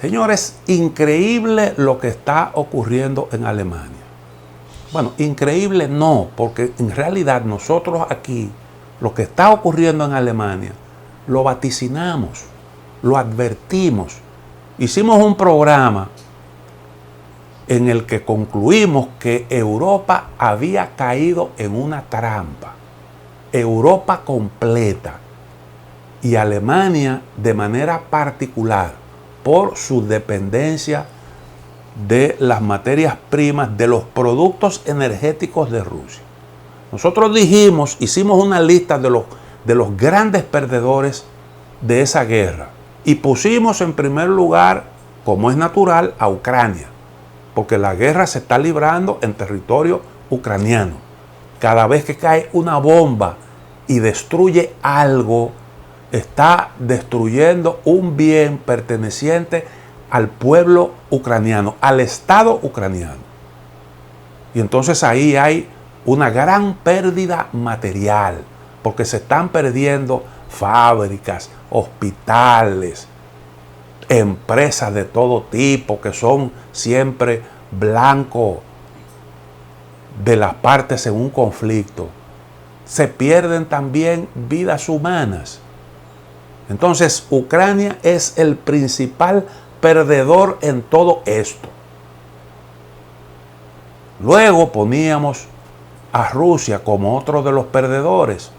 Señores, increíble lo que está ocurriendo en Alemania. Bueno, increíble no, porque en realidad nosotros aquí, lo que está ocurriendo en Alemania, lo vaticinamos, lo advertimos. Hicimos un programa en el que concluimos que Europa había caído en una trampa. Europa completa y Alemania de manera particular por su dependencia de las materias primas, de los productos energéticos de Rusia. Nosotros dijimos, hicimos una lista de los grandes perdedores de esa guerra y pusimos en primer lugar, como es natural, a Ucrania, porque la guerra se está librando en territorio ucraniano. Cada vez que cae una bomba y destruye algo, está destruyendo un bien perteneciente al pueblo ucraniano, al Estado ucraniano. Y entonces ahí hay una gran pérdida material, porque se están perdiendo fábricas, hospitales, empresas de todo tipo que son siempre blanco de las partes en un conflicto. Se pierden también vidas humanas. Entonces, Ucrania es el principal perdedor en todo esto. Luego poníamos a Rusia como otro de los perdedores,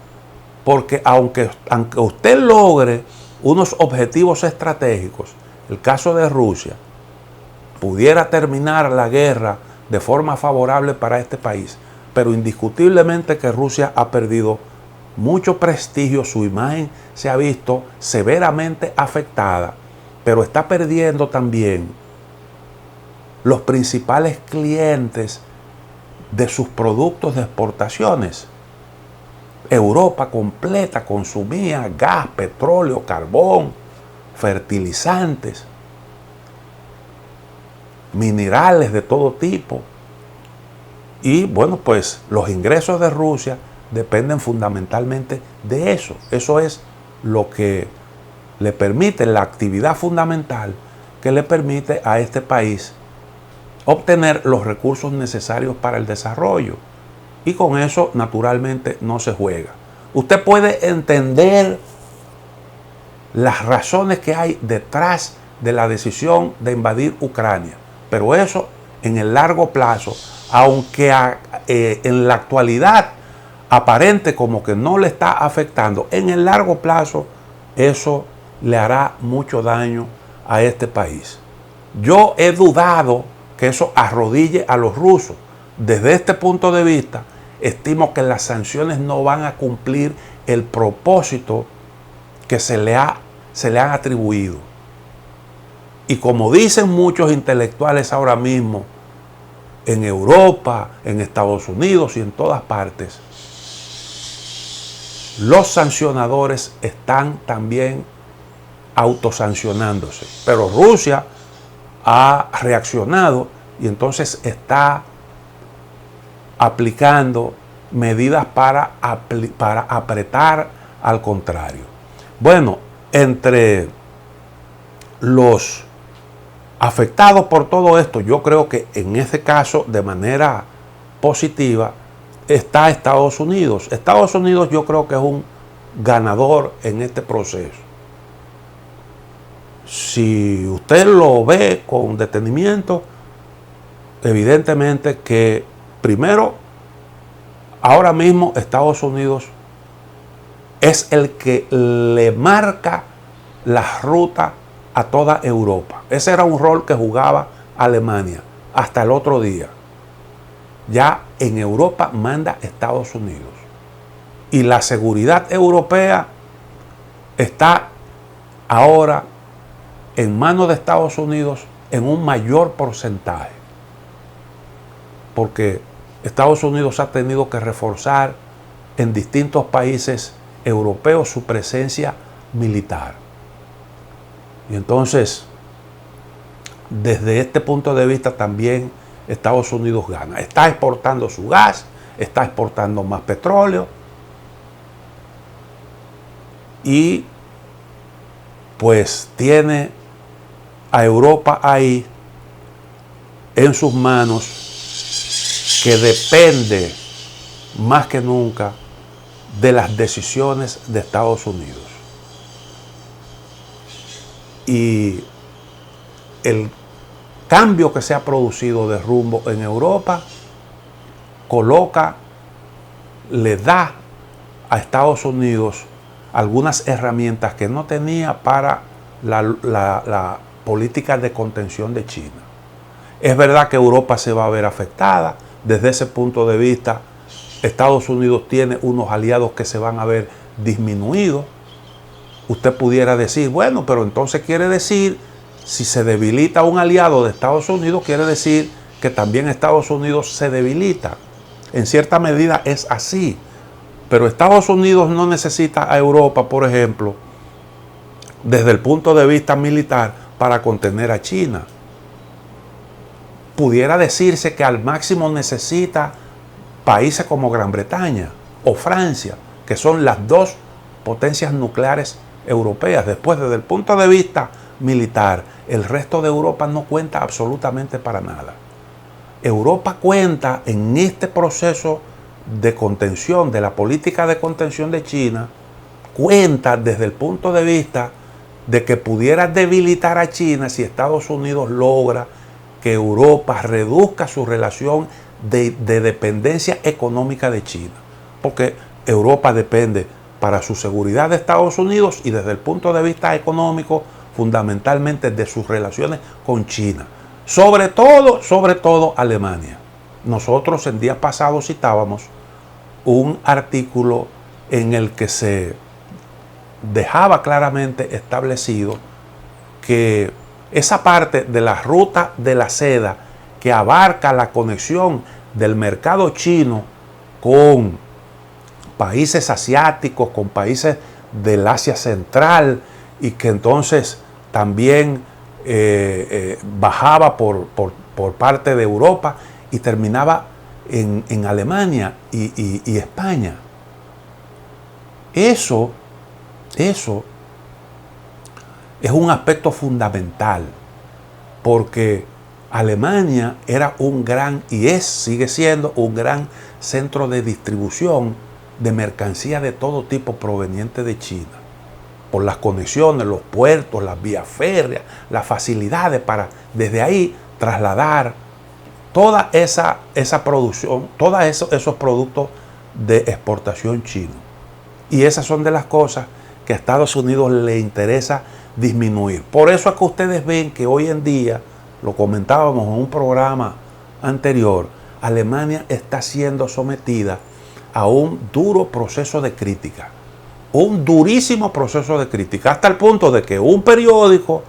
porque aunque usted logre unos objetivos estratégicos, el caso de Rusia, pudiera terminar la guerra de forma favorable para este país, pero indiscutiblemente que Rusia ha perdido mucho prestigio, su imagen se ha visto severamente afectada, pero está perdiendo también los principales clientes de sus productos de exportaciones. Europa completa consumía gas, petróleo, carbón, fertilizantes, minerales de todo tipo. Y bueno, pues los ingresos de Rusia dependen fundamentalmente de eso. Eso es lo que le permite, la actividad fundamental que le permite a este país obtener los recursos necesarios para el desarrollo. Y con eso, naturalmente, no se juega. Usted puede entender las razones que hay detrás de la decisión de invadir Ucrania, pero eso en el largo plazo, aunque en la actualidad aparente como que no le está afectando, en el largo plazo eso le hará mucho daño a este país. Yo he dudado que eso arrodille a los rusos. Desde este punto de vista, estimo que las sanciones no van a cumplir el propósito que se le han atribuido. Y como dicen muchos intelectuales ahora mismo, en Europa, en Estados Unidos y en todas partes, los sancionadores están también autosancionándose. Pero Rusia ha reaccionado y entonces está aplicando medidas para apretar al contrario. Bueno, entre los afectados por todo esto, yo creo que en este caso, de manera positiva, está Estados Unidos. Estados Unidos yo creo que es un ganador en este proceso. Si usted lo ve con detenimiento, evidentemente que primero, ahora mismo Estados Unidos es el que le marca la ruta a toda Europa. Ese era un rol que jugaba Alemania hasta el otro día. Ya en Europa manda Estados Unidos. Y la seguridad europea está ahora en manos de Estados Unidos en un mayor porcentaje. Porque Estados Unidos ha tenido que reforzar en distintos países europeos su presencia militar. Y entonces, desde este punto de vista también Estados Unidos gana. Está exportando su gas, está exportando más petróleo y pues tiene a Europa ahí en sus manos, que depende más que nunca de las decisiones de Estados Unidos. Y el cambio que se ha producido de rumbo en Europa le da a Estados Unidos algunas herramientas que no tenía para la política de contención de China. Es verdad que Europa se va a ver afectada. Desde ese punto de vista, Estados Unidos tiene unos aliados que se van a ver disminuidos. Usted pudiera decir, bueno, pero entonces quiere decir, si se debilita un aliado de Estados Unidos, quiere decir que también Estados Unidos se debilita. En cierta medida es así. Pero Estados Unidos no necesita a Europa, por ejemplo, desde el punto de vista militar, para contener a China. Pudiera decirse que al máximo necesita países como Gran Bretaña o Francia, que son las dos potencias nucleares europeas. Después, desde el punto de vista militar, el resto de Europa no cuenta absolutamente para nada. Europa cuenta en este proceso de contención, de la política de contención de China, cuenta desde el punto de vista de que pudiera debilitar a China si Estados Unidos logra que Europa reduzca su relación de dependencia económica de China. Porque Europa depende para su seguridad de Estados Unidos y desde el punto de vista económico, fundamentalmente de sus relaciones con China. Sobre todo Alemania. Nosotros el día pasado citábamos un artículo en el que se dejaba claramente establecido que esa parte de la ruta de la seda que abarca la conexión del mercado chino con países asiáticos, con países del Asia Central, y que entonces también bajaba por parte de Europa y terminaba en Alemania y España. Eso es un aspecto fundamental, porque Alemania era un gran, sigue siendo un gran centro de distribución de mercancías de todo tipo proveniente de China, por las conexiones, los puertos, las vías férreas, las facilidades para desde ahí trasladar toda esa producción, todos esos productos de exportación chino. Y esas son de las cosas que a Estados Unidos le interesa disminuir. Por eso es que ustedes ven que hoy en día, lo comentábamos en un programa anterior, Alemania está siendo sometida a un duro proceso de crítica, un durísimo proceso de crítica, hasta el punto de que un periódico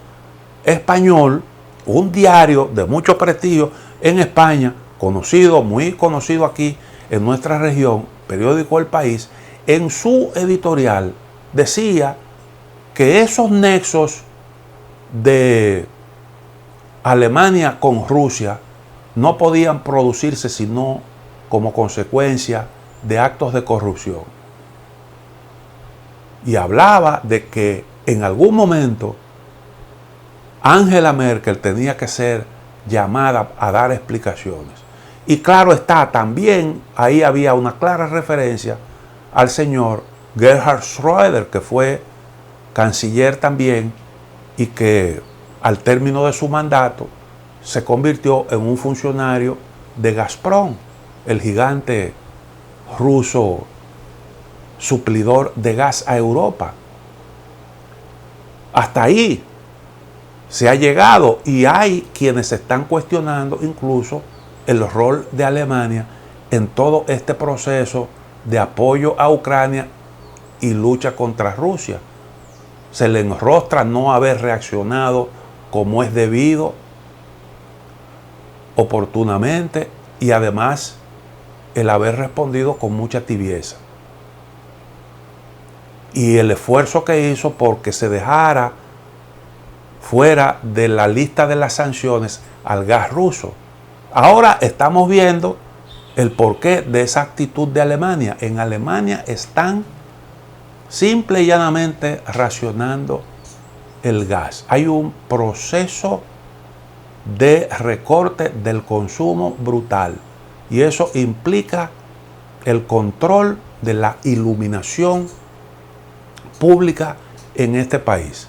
español, un diario de mucho prestigio en España, conocido, muy conocido aquí en nuestra región, periódico El País, en su editorial decía que esos nexos de Alemania con Rusia no podían producirse sino como consecuencia de actos de corrupción. Y hablaba de que en algún momento Angela Merkel tenía que ser llamada a dar explicaciones. Y claro está, también ahí había una clara referencia al señor Gerhard Schröder, que fue canciller también y que al término de su mandato se convirtió en un funcionario de Gazprom, el gigante ruso suplidor de gas a Europa. Hasta ahí se ha llegado, y hay quienes están cuestionando incluso el rol de Alemania en todo este proceso de apoyo a Ucrania y lucha contra Rusia. Se le enrostra no haber reaccionado como es debido, oportunamente, y además el haber respondido con mucha tibieza. Y el esfuerzo que hizo porque se dejara fuera de la lista de las sanciones al gas ruso. Ahora estamos viendo el porqué de esa actitud de Alemania. En Alemania están simple y llanamente racionando el gas. Hay un proceso de recorte del consumo brutal y eso implica el control de la iluminación pública en este país.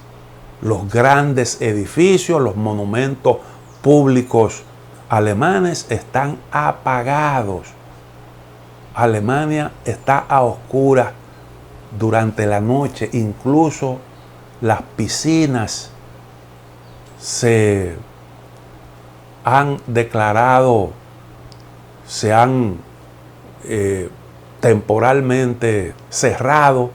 Los grandes edificios, los monumentos públicos alemanes están apagados. Alemania está a oscuras durante la noche, incluso las piscinas se han declarado, se han temporalmente cerrado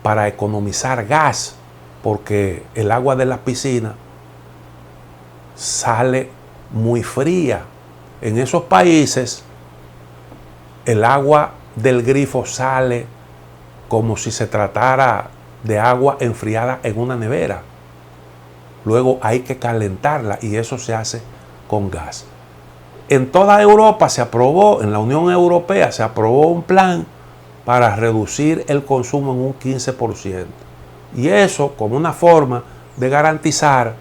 para economizar gas, porque el agua de las piscinas sale muy fría. En esos países el agua del grifo sale como si se tratara de agua enfriada en una nevera. Luego hay que calentarla y eso se hace con gas. En toda Europa se aprobó, en la Unión Europea se aprobó un plan para reducir el consumo en un 15%. Y eso como una forma de garantizar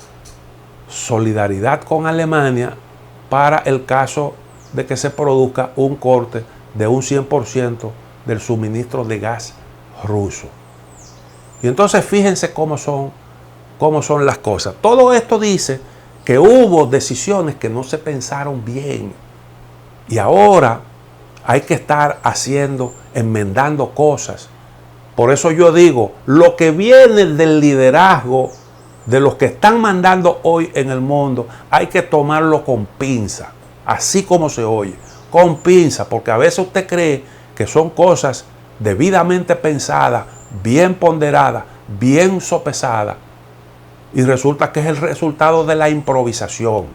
solidaridad con Alemania para el caso de que se produzca un corte de un 100% del suministro de gas ruso. Y entonces fíjense cómo son las cosas. Todo esto dice que hubo decisiones que no se pensaron bien. Y ahora hay que estar enmendando cosas. Por eso yo digo, lo que viene del liderazgo de los que están mandando hoy en el mundo, hay que tomarlo con pinza, así como se oye, con pinza, porque a veces usted cree que son cosas debidamente pensadas, bien ponderadas, bien sopesadas, y resulta que es el resultado de la improvisación,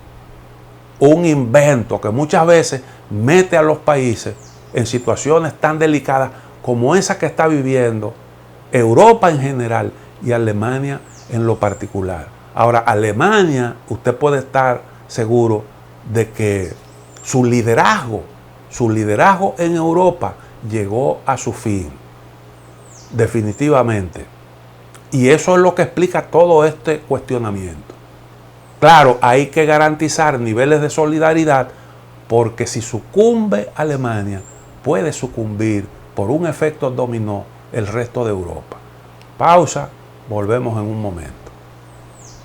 un invento que muchas veces mete a los países en situaciones tan delicadas como esa que está viviendo Europa en general y Alemania en lo particular. Ahora, Alemania, usted puede estar seguro de que su liderazgo en Europa llegó a su fin, definitivamente. Y eso es lo que explica todo este cuestionamiento. Claro, hay que garantizar niveles de solidaridad, porque si sucumbe Alemania, puede sucumbir por un efecto dominó el resto de Europa. Pausa, volvemos en un momento.